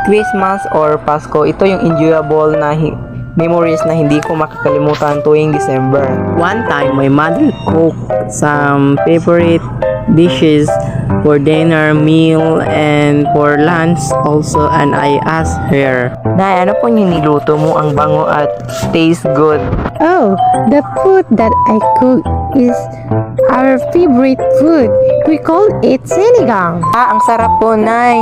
Christmas or Pasko, ito yung enjoyable na memories na hindi ko makakalimutan tuwing December. One time, my mother cooked some favorite dishes for dinner, meal, and for lunch also, and I asked her, Nay, ano po yung niluto mo? Ang bango at taste good. Oh, the food that I cook is our favorite food. We call it sinigang. Ah, ang sarap po, Nay.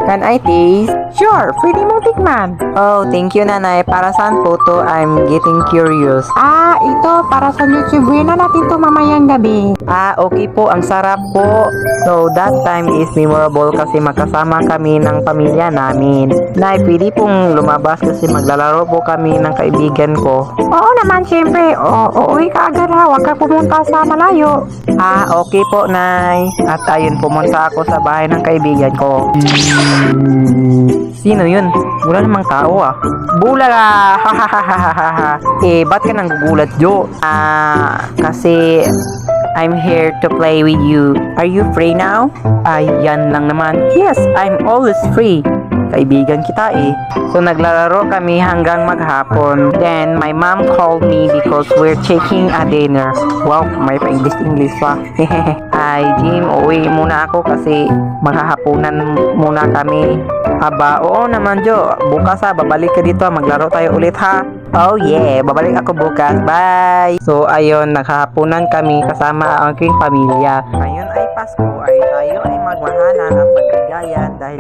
Can I taste? Sure, pwede mong tikman. Oh, thank you, Nanay. Para saan po to? I'm getting curious. Ah, ito para sa YouTube. Na natin to mamayang gabi. Ah, okay po. Ang sarap po. So, that time is memorable kasi magkasama kami ng pamilya namin. Nay, pwede pong lumabas kasi maglalaro po kami ng kaibigan ko. Oo naman, syempre. Uuwi ka agad ha. Huwag ka pumunta sa malayo. Ah, okay po, Nay. At ayun, pumunta ako sa bahay ng kaibigan ko. Sino yun? Wala namang tao ah. Bulala! Hahaha! Eh, ba't ka nang gugulat, Jo? Kasi I'm here to play with you. Are you free now? Yan lang naman. Yes, I'm always free. Kaibigan kita eh. So naglalaro kami hanggang maghapon. Then my mom called me because we're taking a dinner. Wow, may pa-English pa. Ay, Jim, uwi muna ako kasi maghahapunan muna kami. Aba, oo naman, Jo. Bukas babalik ka dito. Maglaro tayo ulit ha. Oh yeah, babalik ako bukas. Bye! So ayun, naghahapunan kami kasama ang aking pamilya. Ngayon ay Pasko ay tayo ay magmahana ng pagbigayan dahil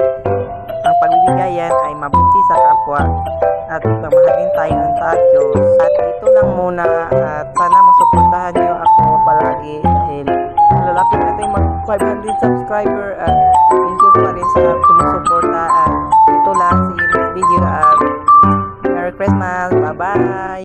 ang pagbigayan ay mabuti sa kapwa at pamahalin tayo sa Diyos. At ito lang muna at sana masuportahan niyo ako palagi dahil lalapit natin mag 500 subscriber at thank you pa rin sa sumusuporta at ito lang, see you next video at Merry Christmas, bye bye!